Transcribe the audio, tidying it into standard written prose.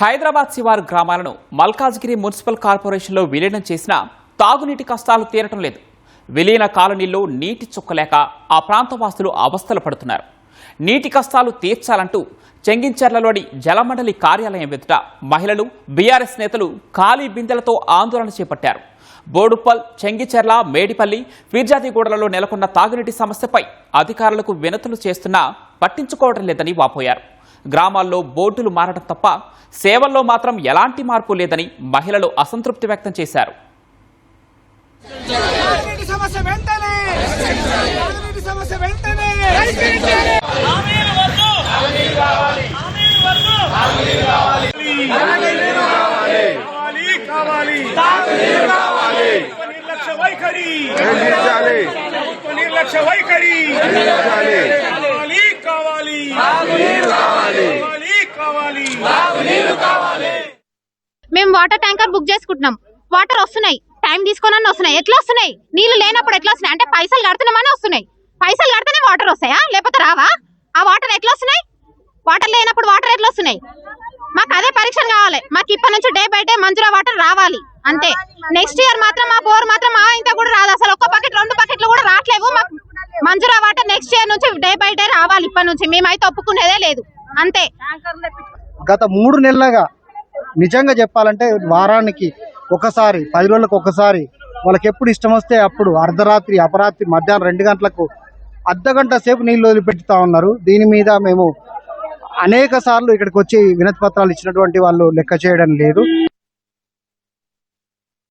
హైదరాబాద్ శివారు గ్రామాలను మల్కాజ్గిరి మున్సిపల్ కార్పొరేషన్లో విలీనం చేసినా తాగునీటి కష్టాలు తీరటం లేదు. విలీన కాలనీల్లో నీటి చుక్కలేక ఆ ప్రాంత వాసులు అవస్థలు పడుతున్నారు. నీటి కష్టాలు తీర్చాలంటూ చెంగిచెర్లలోని జలమండలి కార్యాలయం ఎదుట మహిళలు, బీఆర్ఎస్ నేతలు ఖాళీ బిందెలతో ఆందోళన చేపట్టారు. బోడుప్పల్, చెంగిచెర్ల, మేడిపల్లి, ఫిర్జాదిగూడలలో నెలకొన్న తాగునీటి సమస్యపై అధికారులకు వినతులు చేస్తున్నా పట్టించుకోవడం లేదని వాపోయారు. గ్రామాల్లో బోర్డులు మారడం తప్ప సేవల్లో మాత్రం ఎలాంటి మార్పు లేదని మహిళలు అసంతృప్తి వ్యక్తం చేశారు. మేము వాటర్ ట్యాంకర్ బుక్ చేసుకుంటున్నాం. వాటర్ వస్తున్నాయి, టైం తీసుకొని వస్తున్నాయి. ఎట్లా వస్తున్నాయి? నీళ్లు లేనప్పుడు ఎట్లా వస్తున్నాయి? అంటే పైసలు కడుతున్నామని వస్తున్నాయి. పైసలు కడితేనే వాటర్ వస్తాయా, లేకపోతే రావా? ఆ వాటర్ ఎట్లా వస్తున్నాయి? వాటర్ లేనప్పుడు వాటర్ ఎట్లా వస్తున్నాయి? మాకు అదే పరీక్ష కావాలి. మాకు ఇప్పటి నుంచి డే బై డే మంజూరా వాటర్ రావాలి అంతే. నెక్స్ట్ ఇయర్ మాత్రం మా బోర్ మాత్రం ఇంత కూడా రాదు. అసలు ఒక్క బకెట్ 2 బకెట్లు కూడా రావట్లేవు. మాకు మంజూరా వాటర్ నెక్స్ట్ ఇయర్ నుంచి డే బై డే రావాలి. ఇప్పటి నుంచి మేమైతే ఒప్పుకునేదే లేదు అంతే. గత 3 నెలలుగా నిజంగా చెప్పాలంటే వారానికి ఒకసారి, 10 రోజులకు ఒకసారి, వాళ్ళకి ఎప్పుడు ఇష్టం వస్తే అప్పుడు అర్ధరాత్రి, అపరాత్రి, మధ్యాహ్నం 2 గంటలకు అర్ధగంట సేపు నీళ్లు వదిలిపెట్టుతా ఉన్నారు. దీని మీద మేము అనేక సార్లు ఇక్కడికి వచ్చి వినతి పత్రాలు ఇచ్చినటువంటి వాళ్ళు లెక్క చేయడం లేదు.